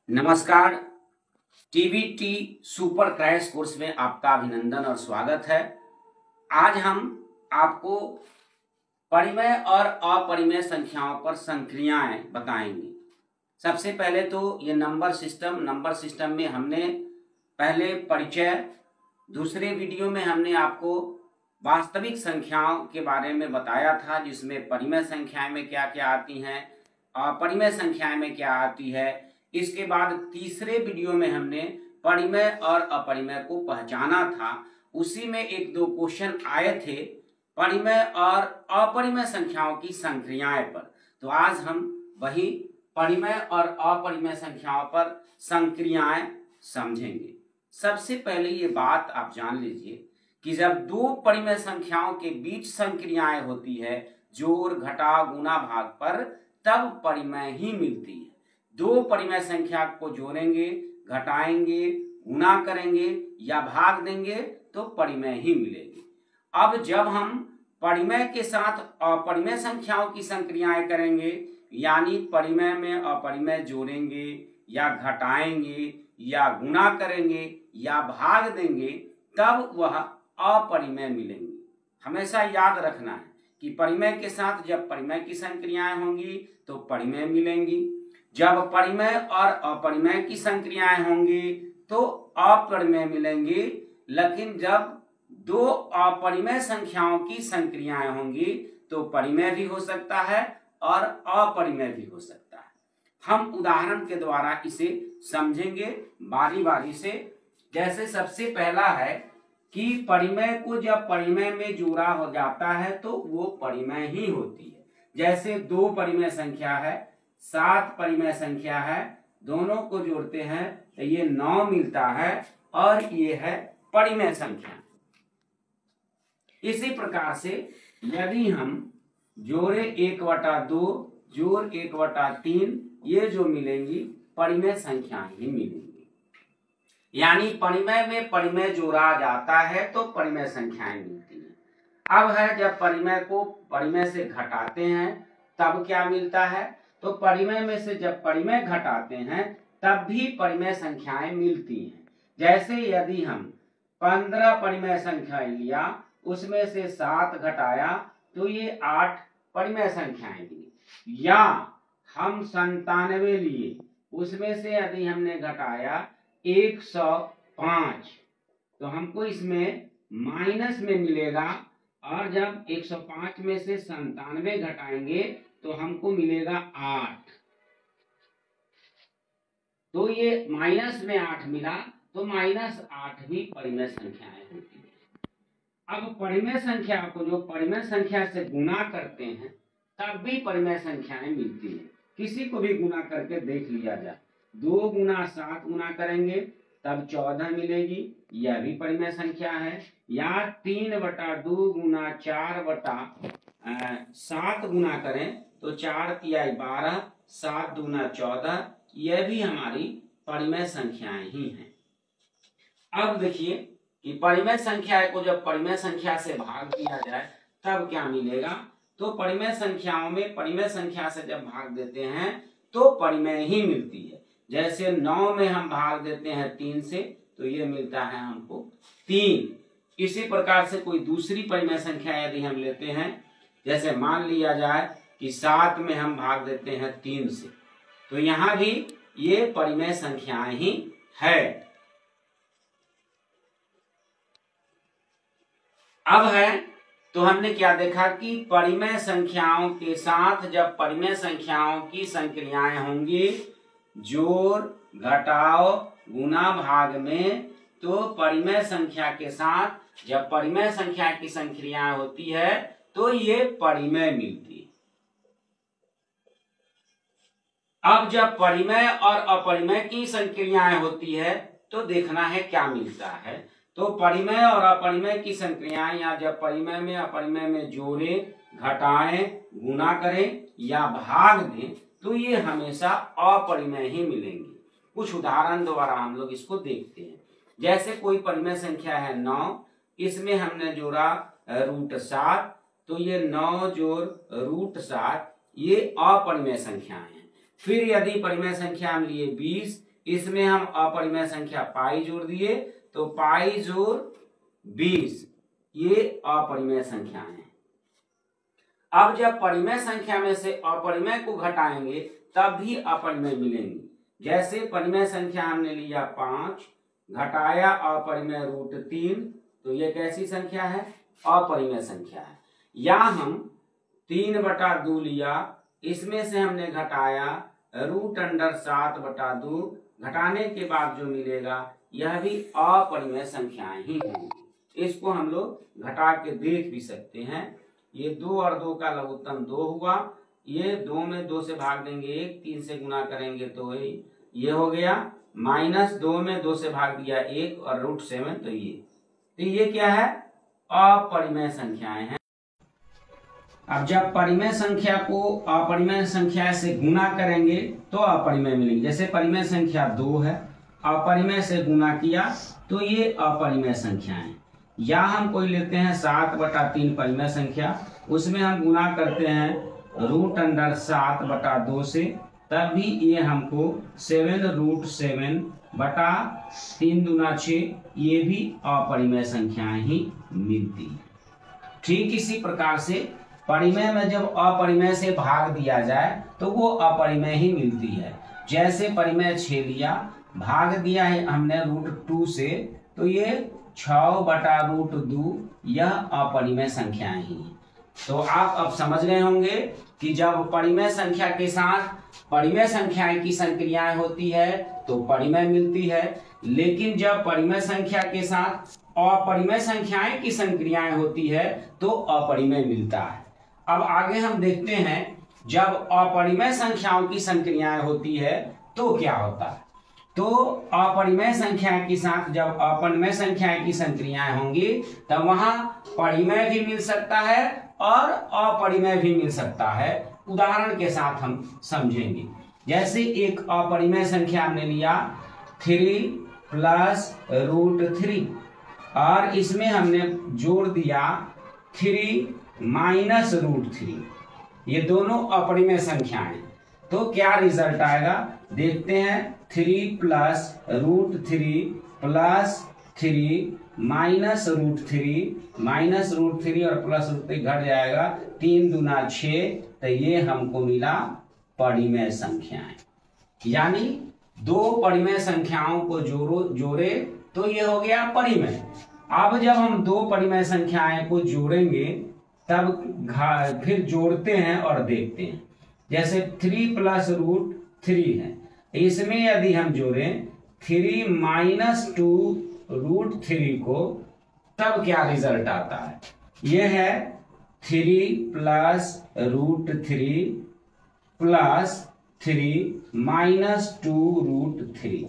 नमस्कार। TVT super crash course में आपका अभिनंदन और स्वागत है। आज हम आपको परिमेय और अपरिमेय संख्याओं पर संक्रियाएं बताएंगे। सबसे पहले तो ये नंबर सिस्टम में हमने पहले परिचय, दूसरे वीडियो में हमने आपको वास्तविक संख्याओं के बारे में बताया था, जिसमें परिमेय संख्याएं में क्या क्या आती हैं, अपरिमेय संख्याएं में क्या आती है। इसके बाद तीसरे वीडियो में हमने परिमेय और अपरिमेय को पहचाना था। उसी में एक दो क्वेश्चन आए थे परिमेय और अपरिमेय संख्याओं की संक्रियाएं पर। तो आज हम वही परिमेय और अपरिमेय संख्याओं पर संक्रियाएं समझेंगे। सबसे पहले ये बात आप जान लीजिए कि जब दो परिमेय संख्याओं के बीच संक्रियाएं होती है, जोड़ घटाव गुणा भाग पर, तब परिमेय ही मिलती है। दो परिमेय संख्या को जोड़ेंगे, घटाएंगे, गुणा करेंगे या भाग देंगे तो परिमेय ही मिलेगी। अब जब हम परिमेय के साथ अपरिमेय संख्याओं की संक्रियाएं करेंगे, यानी परिमेय में अपरिमेय जोड़ेंगे या घटाएंगे या गुणा करेंगे या भाग देंगे, तब वह अपरिमेय मिलेंगे। हमेशा याद रखना है कि परिमेय के साथ जब परिमेय की संक्रियाएं होंगी तो परिमेय मिलेंगी, जब परिमेय और अपरिमेय की संक्रियाएं होंगी तो अपरिमेय मिलेंगी। लेकिन जब दो अपरिमेय संख्याओं की संक्रियाएं होंगी तो परिमेय भी हो सकता है और अपरिमेय भी हो सकता है। हम उदाहरण के द्वारा इसे समझेंगे बारी बारी से। जैसे सबसे पहला है कि परिमेय को जब परिमेय में जोड़ा हो जाता है तो वो परिमेय ही होती है। जैसे दो परिमेय संख्या है, 7 परिमेय संख्या है, दोनों को जोड़ते हैं तो ये 9 मिलता है और ये है परिमेय संख्या। इसी प्रकार से यदि हम जोड़े 1/2 जोड़ 1/3, ये जो मिलेंगी परिमेय संख्या ही मिलेंगी। यानी परिमेय में परिमेय जोड़ा जाता है तो परिमेय संख्याएं मिलती हैं। अब है जब परिमेय को परिमेय से घटाते हैं तब क्या मिलता है। तो परिमेय में से जब परिमेय घटाते हैं तब भी परिमेय संख्याएं मिलती हैं। जैसे यदि हम 15 परिमेय संख्या लिया, उसमें से 7 घटाया तो ये 8 परिमेय संख्याएं मिली। या हम 97 लिए, उसमें से यदि हमने घटाया 105 तो हमको इसमें माइनस में मिलेगा, और जब 105 में से 97 घटाएंगे तो हमको मिलेगा 8। तो ये माइनस में 8 मिला, तो -8 भी परिमेय संख्याएं होती है। अब परिमेय संख्या को जो परिमेय संख्या से गुणा करते हैं तब भी परिमेय संख्याएं मिलती हैं। किसी को भी गुणा करके देख लिया जाए। 2 गुना 7 गुना करेंगे तब 14 मिलेगी, यह भी परिमेय संख्या है। या 3/2 गुना 4/7 गुना करें तो 4 तिया 12, 7 दूना 14, यह भी हमारी परिमेय संख्याएं ही हैं। अब देखिए कि परिमेय संख्या को जब परिमेय संख्या से भाग दिया जाए तब क्या मिलेगा। तो परिमेय संख्याओं में परिमेय संख्या से जब भाग देते हैं तो परिमेय ही मिलती है। जैसे 9 में हम भाग देते हैं 3 से तो ये मिलता है हमको 3। इसी प्रकार से कोई दूसरी परिमेय संख्या यदि हम लेते हैं, जैसे मान लिया जाए कि 7 में हम भाग देते हैं 3 से, तो यहां भी ये परिमेय संख्याएं ही है। अब है तो हमने क्या देखा कि परिमेय संख्याओं के साथ जब परिमेय संख्याओं की संक्रियाएं होंगी, जोड़ घटाव गुणा भाग में, तो परिमेय संख्या के साथ जब परिमेय संख्या की संक्रियाएं होती है तो ये परिमेय मिलती है। अब जब परिमेय और अपरिमेय की संक्रियाएं होती है तो देखना है क्या मिलता है। तो परिमेय और अपरिमेय की संक्रियाएं, या जब परिमेय में अपरिमेय में जोड़ें, घटाएं, गुणा करें या भाग दें तो ये हमेशा अपरिमेय ही मिलेंगी। कुछ उदाहरण द्वारा हम लोग इसको देखते हैं। जैसे कोई परिमेय संख्या है 9, इसमें हमने जोड़ा √7, तो ये 9 जोड़ √7 ये अपरिमेय संख्याएं हैं। फिर यदि परिमेय संख्या हम लिए 20, इसमें हम अपरिमेय संख्या पाई जोड़ दिए, तो पाई जोड़ 20 ये अपरिमेय संख्या है। अब जब परिमेय संख्या में से अपरिमेय को घटाएंगे तब भी अपरिमेय मिलेंगे। जैसे परिमेय संख्या हमने लिया 5, घटाया अपरिमेय √3, तो ये कैसी संख्या है? अपरिमेय संख्या है। या हम 3/2 लिया, इसमें से हमने घटाया √7/2, घटाने के बाद जो मिलेगा यह भी अपरिमेय संख्याएं ही होंगी। इसको हम लोग घटा के देख भी सकते हैं। ये 2 और 2 का लघुत्तम 2 हुआ, ये 2 में 2 से भाग देंगे 1, 3 से गुना करेंगे तो ये हो गया, -2 में 2 से भाग दिया 1 और √7, तो ये क्या है? अपरिमेय संख्याएं हैं। अब जब परिमेय संख्या को अपरिमेय संख्या से गुना करेंगे तो अपरिमेय मिलेंगे। जैसे परिमेय संख्या 2 है, अपरिमेय से गुना किया तो ये अपरिमेय संख्याएं। या हम कोई लेते हैं 7/3 परिमेय संख्या, उसमें हम गुना करते हैं √7/2 से, तब भी ये हमको 7√7/3 दूना 6, ये भी अपरिमेय संख्याएं ही मिलती है। ठीक इसी प्रकार से परिमेय में जब अपरिमेय से भाग दिया जाए तो वो अपरिमेय ही मिलती है। जैसे परिमेय 6 लिया, भाग दिया है हमने √2 से, तो ये 6/√2, यह अपरिमेय संख्याएं ही हैं। तो आप अब समझ गए होंगे कि जब परिमेय संख्या के साथ परिमेय संख्याएं की संक्रियाएं होती है तो परिमेय मिलती है, लेकिन जब परिमेय संख्या के साथ अपरिमेय संख्याएं की संक्रियाएं होती है तो अपरिमेय मिलता है। अब आगे हम देखते हैं जब अपरिमेय संख्याओं की संक्रियाएं होती है तो क्या होता है। तो अपरिमेय संख्या के साथ जब अपरिमेय संख्याएं की संक्रियाएं होंगी तब वहां परिमेय भी मिल सकता है और अपरिमेय भी मिल सकता है। उदाहरण के साथ हम समझेंगे। जैसे एक अपरिमेय संख्या हमने लिया 3 + √3 और इसमें हमने जोड़ दिया 3 - √3, ये दोनों अपरिमेय संख्याएं। तो क्या रिजल्ट आएगा देखते हैं। 3 + √3 + 3 -√3 और +√3 घट जाएगा, 3 दूना 6, तो ये हमको मिला परिमेय संख्याएं। यानी 2 परिमेय संख्याओं को जोड़े तो ये हो गया परिमेय। अब जब हम 2 परिमेय संख्याएं को जोड़ेंगे तब फिर जोड़ते हैं और देखते हैं। जैसे 3 + √3 है, इसमें यदि हम जोड़ें 3 - 2√3 को, तब क्या रिजल्ट आता है? यह है 3 + √3 + 3 - 2√3।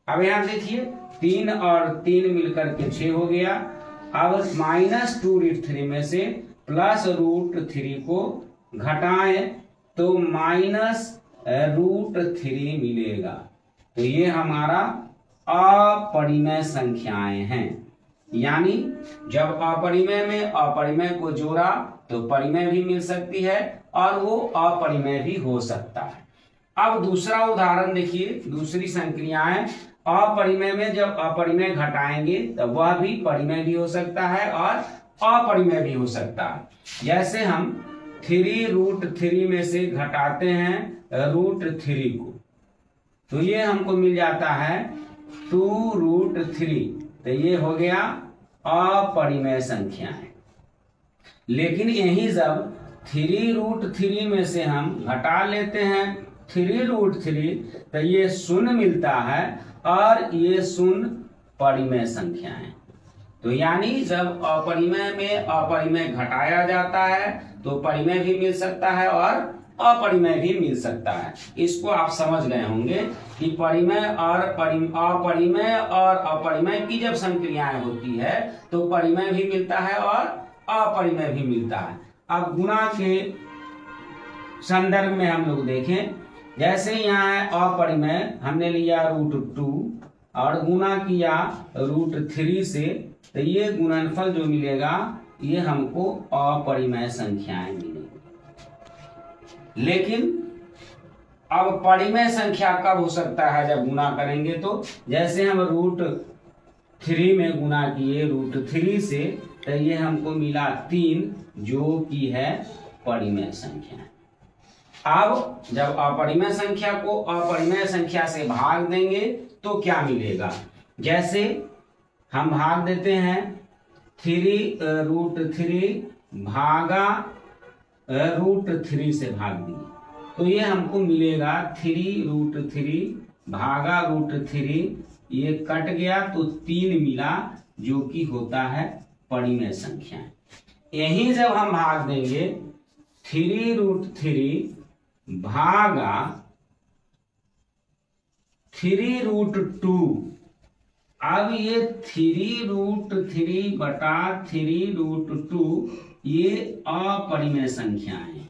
अब यहां देखिए 3 और 3 मिलकर के 6 हो गया। अब -2√3 में से +√3 को घटाएं तो -√3 मिलेगा। तो ये हमारा अपरिमेय संख्याएं हैं। यानी जब अपरिमेय में अपरिमेय को जोड़ा तो परिमेय भी मिल सकती है और वो अपरिमेय भी हो सकता है। अब दूसरा उदाहरण देखिए, दूसरी संक्रियाएं। अपरिमेय में जब अपरिमेय घटाएंगे तब वह भी परिमेय भी हो सकता है और अपरिमेय भी हो सकता है। जैसे हम 3√3 में से घटाते हैं √3 को, तो ये हमको मिल जाता है 2√3, तो ये हो गया अपरिमेय संख्या है। लेकिन यही जब 3√3 में से हम घटा लेते हैं 3√3, तो ये 0 मिलता है और ये 0 परिमेय संख्या है। तो यानी जब अपरिमेय में अपरिमेय घटाया जाता है तो परिमेय भी मिल सकता है और अपरिमेय भी मिल सकता है। इसको आप समझ गए होंगे कि परिमेय और अपरिमेय और अपरिमेय की जब संक्रियाएं होती है तो परिमेय भी मिलता है और अपरिमेय भी मिलता है। अब गुणा के संदर्भ में हम लोग देखें, जैसे यहाँ है अपरिमेय, हमने लिया √2 और गुणा किया √3 से, तो ये गुणनफल जो मिलेगा ये हमको अपरिमेय संख्याएं मिलेगी। लेकिन अब परिमेय संख्या कब हो सकता है? जब गुना करेंगे तो, जैसे हम √3 में गुना किए √3 से, तो ये हमको मिला 3, जो कि है परिमेय संख्या। अब जब अपरिमेय संख्या को अपरिमेय संख्या से भाग देंगे तो क्या मिलेगा? जैसे हम भाग देते हैं 3√3 भागा √3 से भाग दिए, तो ये हमको मिलेगा 3√3 भागा √3, ये कट गया तो 3 मिला, जो कि होता है परिमेय संख्या। यही जब हम भाग देंगे 3√3 भागा 3√2, अब ये 3√3 बटा 3√2 ये अपरिमेय संख्या है।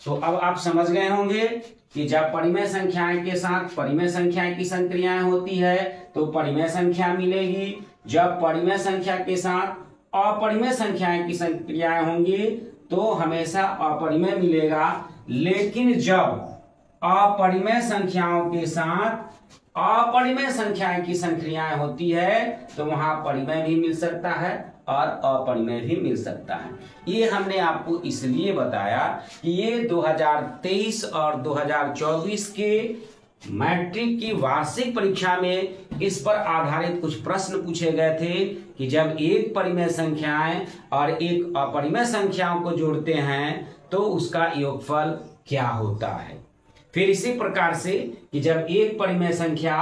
तो अब आप समझ गए होंगे कि जब परिमेय संख्याएं के साथ परिमेय संख्याएं की संक्रियाएं होती है तो परिमेय संख्या मिलेगी, जब परिमेय संख्या के साथ अपरिमेय संख्याएं की संक्रियाएं होंगी तो हमेशा अपरिमेय मिलेगा। लेकिन जब अपरिमेय संख्याओं के साथ अपरिमेय संख्याएं की संक्रियाएं होती है तो वहां परिमेय भी मिल सकता है और अपरिमेय भी मिल सकता है। ये हमने आपको इसलिए बताया कि ये 2023 और 2024 के मैट्रिक की वार्षिक परीक्षा में इस पर आधारित कुछ प्रश्न पूछे गए थे कि जब एक परिमेय संख्याएं और एक अपरिमेय संख्याओं को जोड़ते हैं तो उसका योगफल क्या होता है। फिर इसी प्रकार से कि जब एक परिमेय संख्या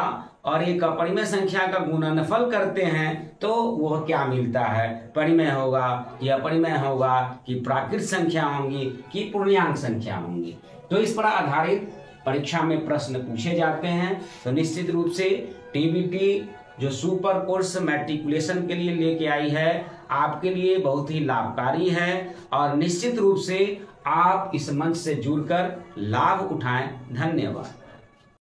और एक अपरिमेय संख्या का गुणनफल करते हैं तो वह क्या मिलता है, परिमेय होगा कि अपरिमेय होगा कि प्राकृत संख्या होंगी कि पूर्णांक संख्या होंगी। तो इस पर आधारित परीक्षा में प्रश्न पूछे जाते हैं। तो निश्चित रूप से टीबीटी जो सुपर कोर्स मैट्रिकुलेशन के लिए लेके आई है आपके लिए बहुत ही लाभकारी है और निश्चित रूप से आप इस मंच से जुड़कर लाभ उठाएं। धन्यवाद।